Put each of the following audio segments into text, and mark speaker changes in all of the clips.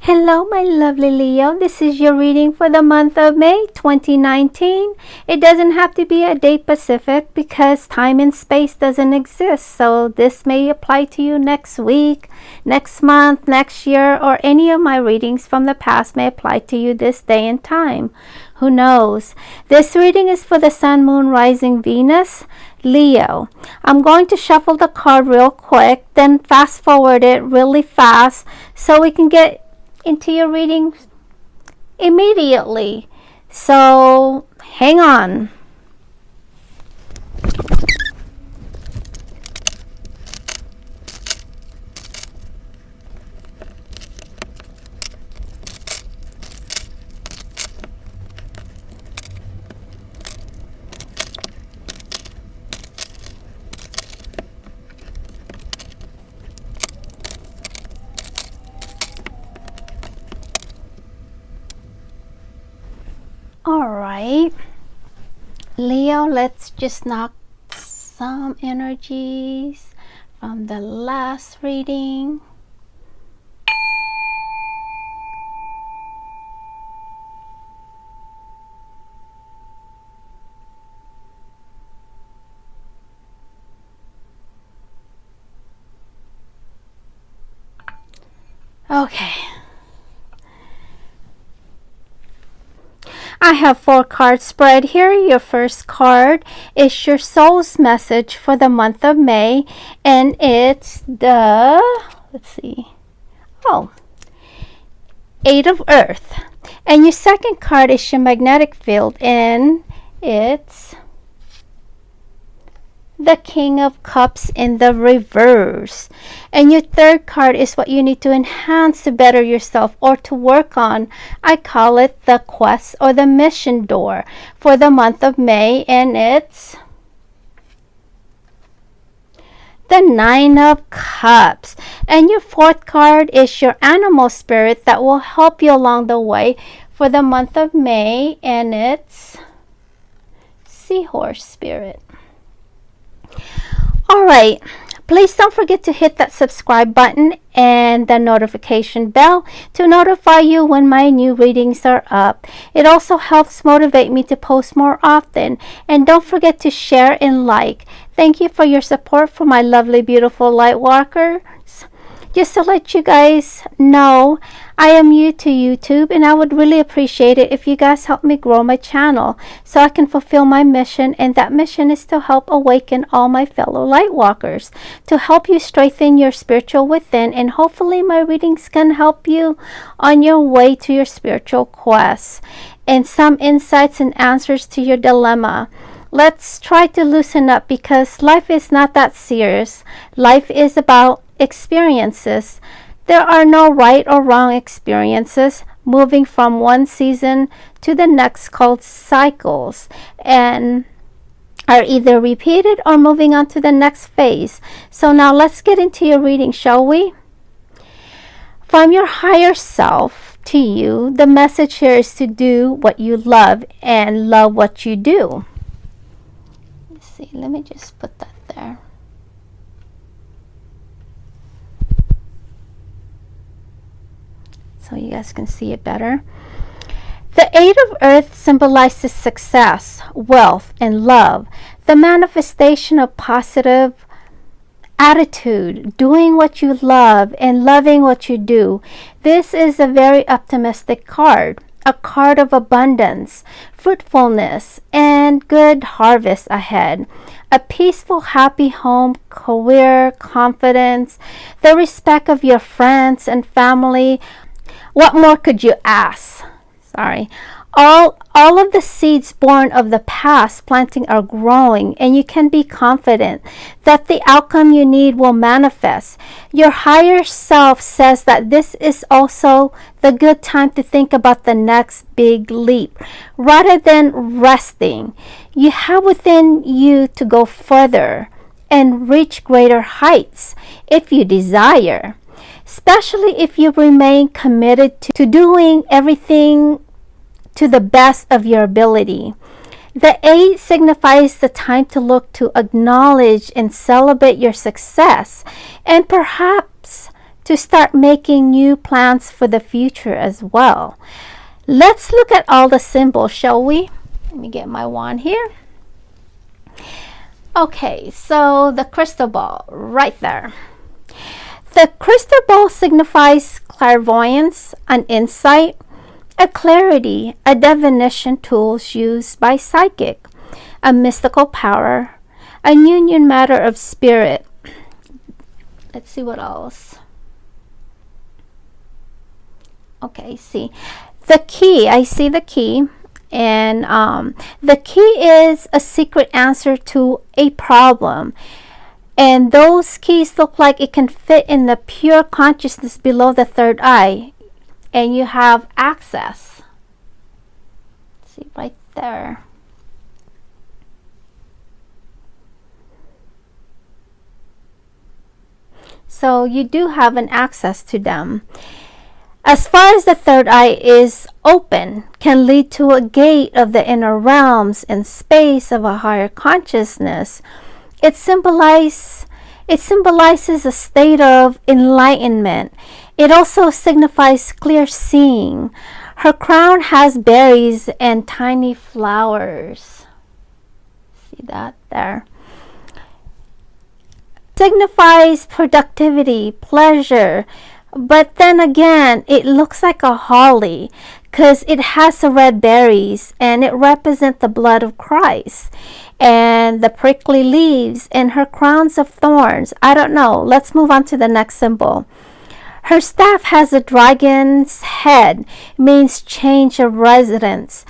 Speaker 1: Hello, my lovely Leo. This is your reading for the month of May 2019. It doesn't have to be a date specific because time and space doesn't exist. So this may apply to you next week, next month, next year, or any of my readings from the past may apply to you this day and time. Who knows? This reading is for the Sun, Moon, Rising, Venus, Leo. I'm going to shuffle the card real quick, then fast forward it really fast so we can get into your reading immediately. So hang on. Alright, Leo, let's just knock some energies from the last reading. Okay. I have 4 cards spread here. Your first card is your soul's message for the month of May, and it's the, Eight of Earth. And your second card is your magnetic field, and it's the King of Cups in the reverse. And your third card is what you need to enhance to better yourself or to work on. I call it the quest or the mission door for the month of May, and it's the Nine of Cups. And your fourth card is your animal spirit that will help you along the way for the month of May, and it's Seahorse Spirit. Alright, please don't forget to hit that subscribe button and the notification bell to notify you when my new readings are up. It also helps motivate me to post more often. And don't forget to share and like. Thank you for your support for my lovely, beautiful light walkers. Just to let you guys know, I am new to YouTube, and I would really appreciate it if you guys help me grow my channel so I can fulfill my mission, and that mission is to help awaken all my fellow light walkers, to help you strengthen your spiritual within, and hopefully my readings can help you on your way to your spiritual quest and some insights and answers to your dilemma. Let's try to loosen up because life is not that serious. Life is about experiences. There are no right or wrong experiences. Moving from one season to the next called cycles and are either repeated or moving on to the next phase. So now let's get into your reading, shall we? From your higher self to you, the message here is to do what you love and love what you do. Let's see, let me just put that there. So you guys can see it better. The Eight of Earth symbolizes success, wealth, and love. The manifestation of positive attitude, doing what you love and loving what you do. This is a very optimistic card. A card of abundance, fruitfulness, and good harvest ahead. A peaceful, happy home, career, confidence, the respect of your friends and family. What more could you ask? All of the seeds born of the past planting are growing, and you can be confident that the outcome you need will manifest. Your higher self says that this is also the good time to think about the next big leap rather than resting. You have within you to go further and reach greater heights if you desire, especially if you remain committed to doing everything to the best of your ability. The 8 signifies the time to look to acknowledge and celebrate your success and perhaps to start making new plans for the future as well. Let's look at all the symbols, shall we? Let me get my wand here. Okay, so the crystal ball right there. The crystal ball signifies clairvoyance, an insight, a clarity, a divination tools used by psychic, a mystical power, a union matter of spirit. Let's see what else. Okay, see. The key, I see the key. And the key is a secret answer to a problem. And those keys look like it can fit in the pure consciousness below the third eye. And you have access. See right there. So you do have an access to them. As far as the third eye is open, can lead to a gate of the inner realms and space of a higher consciousness. It symbolizes a state of enlightenment. It also signifies clear seeing. Her crown has berries and tiny flowers. See that there? Signifies productivity, pleasure. But then again, it looks like a holly because it has the red berries and it represents the blood of Christ and the prickly leaves and her crowns of thorns. I don't know. Let's move on to the next symbol. Her staff has a dragon's head, means change of residence.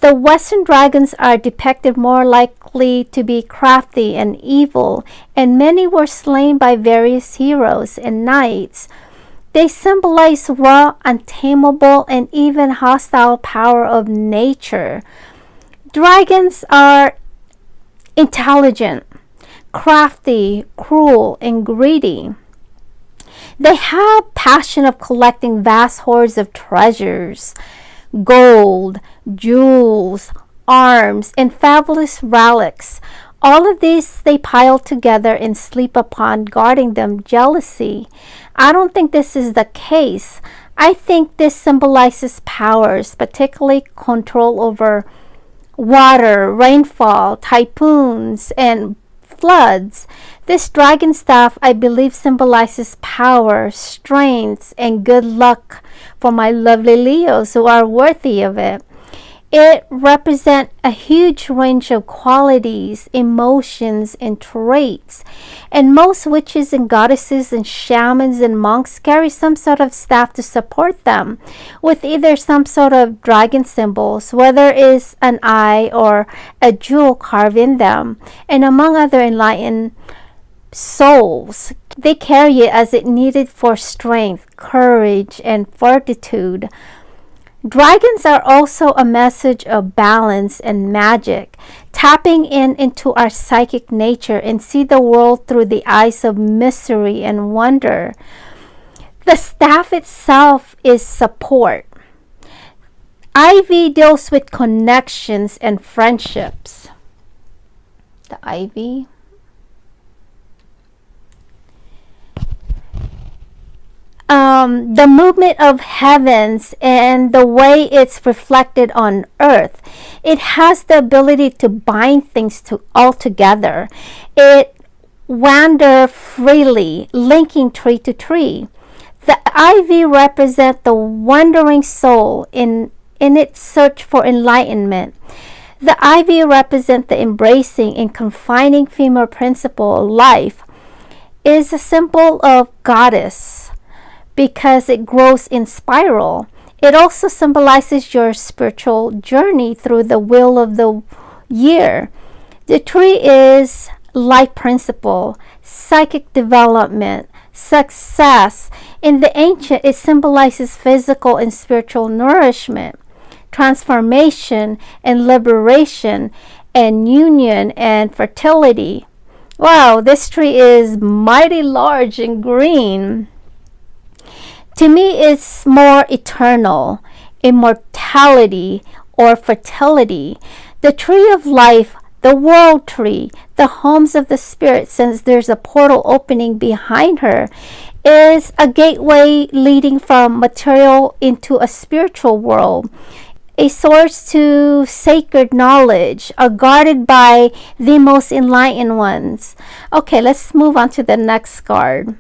Speaker 1: The Western dragons are depicted more likely to be crafty and evil, and many were slain by various heroes and knights. They symbolize raw, untamable, and even hostile power of nature. Dragons are intelligent, crafty, cruel, and greedy. They have passion of collecting vast hoards of treasures, gold, jewels, arms, and fabulous relics. All of these they pile together and sleep upon, guarding them jealousy. I don't think this is the case. I think this symbolizes powers, particularly control over water, rainfall, typhoons, and floods. This dragon staff, I believe, symbolizes power, strength, and good luck for my lovely Leos who are worthy of it. It represents a huge range of qualities, emotions, and traits. And most witches and goddesses and shamans and monks carry some sort of staff to support them, with either some sort of dragon symbols, whether it's an eye or a jewel carved in them. And among other enlightened souls, they carry it as it needed for strength, courage, and fortitude. Dragons are also a message of balance and magic, tapping into our psychic nature and see the world through the eyes of mystery and wonder. The staff itself is support. Ivy deals with connections and friendships. The ivy. The movement of heavens and the way it's reflected on earth. It has the ability to bind things all together. It wanders freely, linking tree to tree. The ivy represents the wandering soul in its search for enlightenment. The ivy represents the embracing and confining female principle of life. It is a symbol of goddess, because it grows in spiral. It also symbolizes your spiritual journey through the wheel of the year. The tree is life principle, psychic development, success. In the ancient, it symbolizes physical and spiritual nourishment, transformation and liberation, and union and fertility. Wow, this tree is mighty large and green. To me, it's more eternal, immortality, or fertility. The tree of life, the world tree, the homes of the spirit, since there's a portal opening behind her. is a gateway leading from material into a spiritual world, a source to sacred knowledge, are guarded by the most enlightened ones. Okay, let's move on to the next card.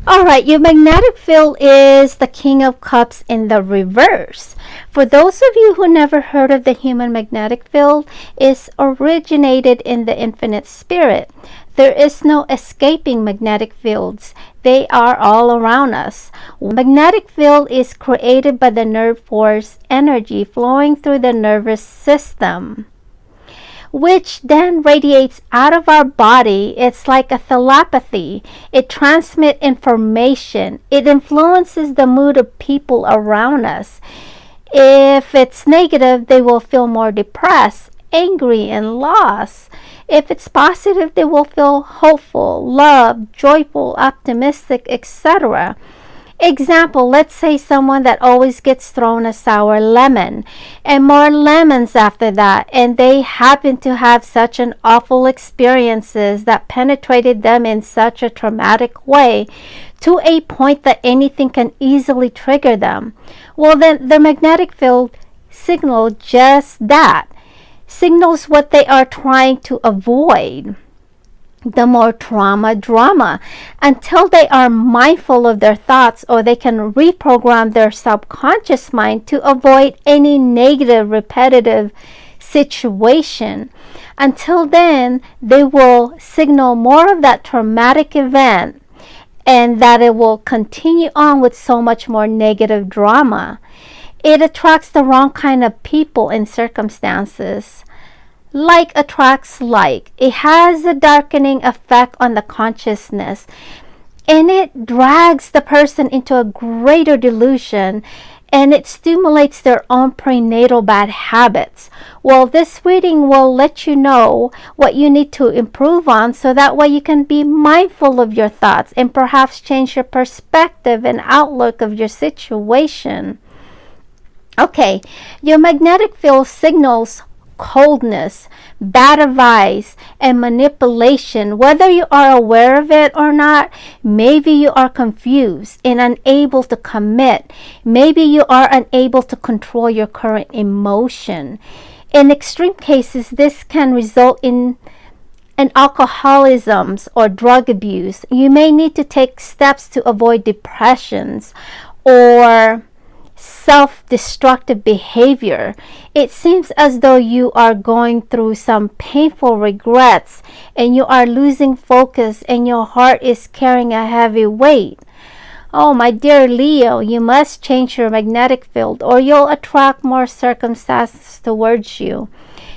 Speaker 1: Alright, your magnetic field is the King of Cups in the reverse. For those of you who never heard of the human magnetic field, it's originated in the infinite spirit. There is no escaping magnetic fields. They are all around us. Magnetic field is created by the nerve force energy flowing through the nervous system, which then radiates out of our body. It's like a telepathy. It transmits information. It influences the mood of people around us. If it's negative, they will feel more depressed, angry, and lost. If it's positive, they will feel hopeful, loved, joyful, optimistic, etc. Example, let's say someone that always gets thrown a sour lemon and more lemons after that, and they happen to have such an awful experiences that penetrated them in such a traumatic way to a point that anything can easily trigger them. Well, then the magnetic field signals just that, signals what they are trying to avoid. The more drama, until they are mindful of their thoughts, or they can reprogram their subconscious mind to avoid any negative, repetitive situation. Until then, they will signal more of that traumatic event, and that it will continue on with so much more negative drama. It attracts the wrong kind of people and circumstances. Like attracts like. It has a darkening effect on the consciousness, and it drags the person into a greater delusion, and it stimulates their own prenatal bad habits. Well, this reading will let you know what you need to improve on, so that way you can be mindful of your thoughts and perhaps change your perspective and outlook of your situation. Okay, your magnetic field signals coldness, bad advice, and manipulation. Whether you are aware of it or not, maybe you are confused and unable to commit. Maybe you are unable to control your current emotion. In extreme cases, this can result in an alcoholism or drug abuse. You may need to take steps to avoid depressions or self-destructive behavior. It seems as though you are going through some painful regrets, and you are losing focus, and your heart is carrying a heavy weight. Oh, my dear Leo, you must change your magnetic field, or you'll attract more circumstances towards you.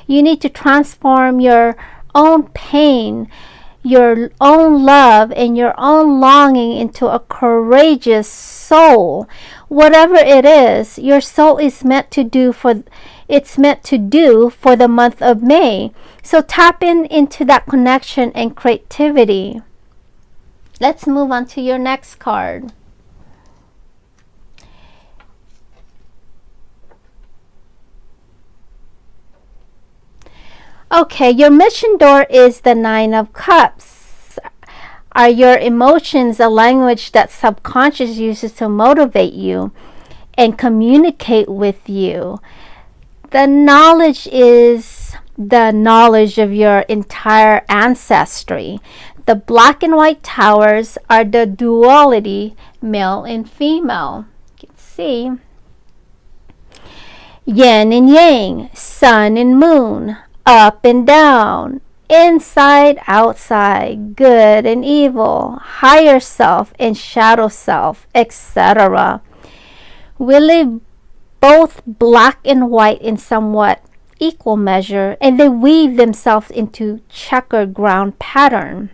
Speaker 1: You need to transform your own pain, your own love, and your own longing into a courageous soul. Whatever it is, your soul is meant to do for the month of May. So tap into that connection and creativity. Let's move on to your next card. Okay, your mission door is the Nine of Cups. Are your emotions a language that subconscious uses to motivate you and communicate with you? The knowledge is the knowledge of your entire ancestry. The black and white towers are the duality, male and female. You can see yin and yang, sun and moon, up and down, inside, outside, good and evil, higher self and shadow self, etc. We live both black and white in somewhat equal measure, and they weave themselves into checkered ground pattern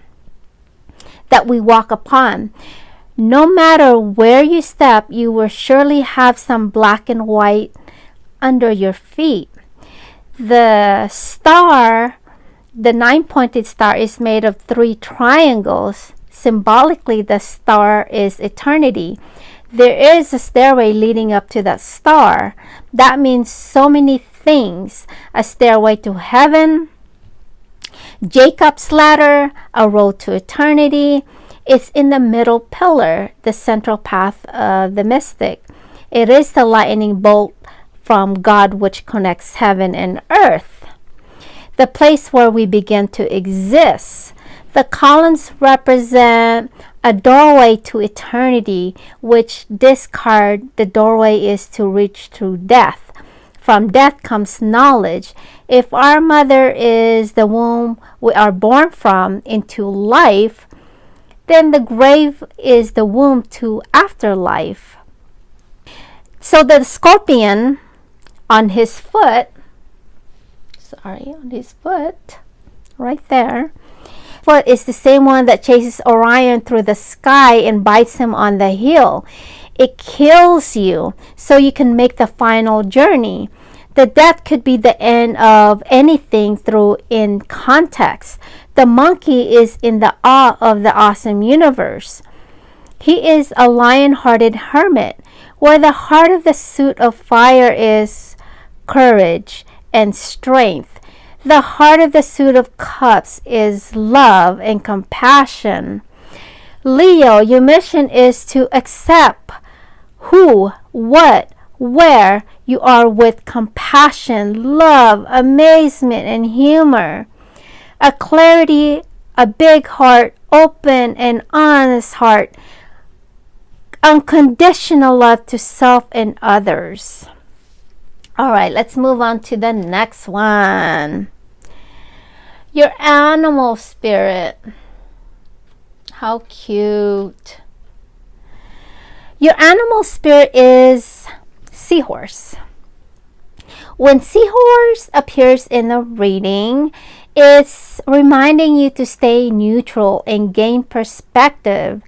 Speaker 1: that we walk upon. No matter where you step, you will surely have some black and white under your feet. The star, the nine-pointed star, is made of 3 triangles. Symbolically, the star is eternity. There is a stairway leading up to that star. That means so many things. A stairway to heaven, Jacob's ladder, a road to eternity. It's in the middle pillar, the central path of the mystic. It is the lightning bolt from God which connects heaven and earth, the place where we begin to exist. The columns represent a doorway to eternity, which discard the doorway is to reach through death. From death comes knowledge. If our mother is the womb we are born from into life, then the grave is the womb to afterlife. So the scorpion on his foot, right there, foot is the same one that chases Orion through the sky and bites him on the heel. It kills you so you can make the final journey. The death could be the end of anything through in context. The monkey is in the awe of the awesome universe. He is a lion-hearted hermit, where the heart of the suit of fire is courage and strength. The heart of the suit of cups is love and compassion. Leo, your mission is to accept who, what, where you are with compassion, love, amazement, and humor. A clarity, a big heart, open and honest heart, unconditional love to self and others. All right, let's move on to the next one. Your animal spirit. How cute. Your animal spirit is seahorse. When seahorse appears in a reading, it's reminding you to stay neutral and gain perspective.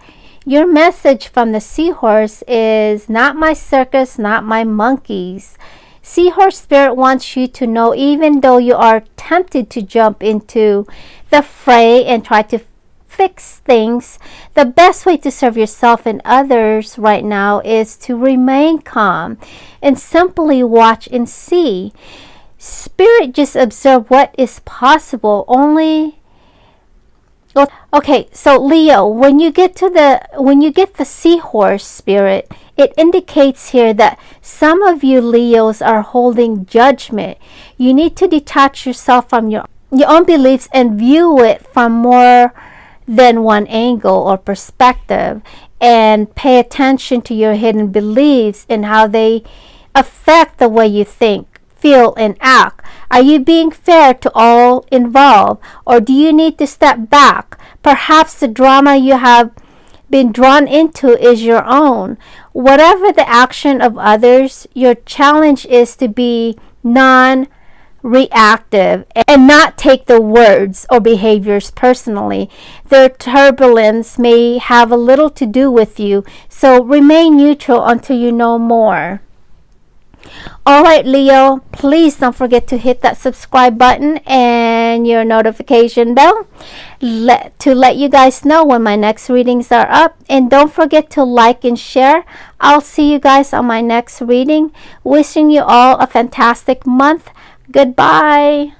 Speaker 1: Your message from the seahorse is not my circus, not my monkeys. Seahorse spirit wants you to know, even though you are tempted to jump into the fray and try to fix things, the best way to serve yourself and others right now is to remain calm and simply watch and see. Spirit just observe what is possible. Okay, so Leo, when you get the seahorse spirit, it indicates here that some of you Leos are holding judgment. You need to detach yourself from your own beliefs and view it from more than one angle or perspective, and pay attention to your hidden beliefs and how they affect the way you think, feel, and act. Are you being fair to all involved, or do you need to step back? Perhaps the drama you have been drawn into is your own. Whatever the action of others, your challenge is to be non-reactive and not take the words or behaviors personally. Their turbulence may have a little to do with you, so remain neutral until you know more. Alright Leo, please don't forget to hit that subscribe button and your notification bell to let you guys know when my next readings are up. And don't forget to like and share. I'll see you guys on my next reading. Wishing you all a fantastic month. Goodbye.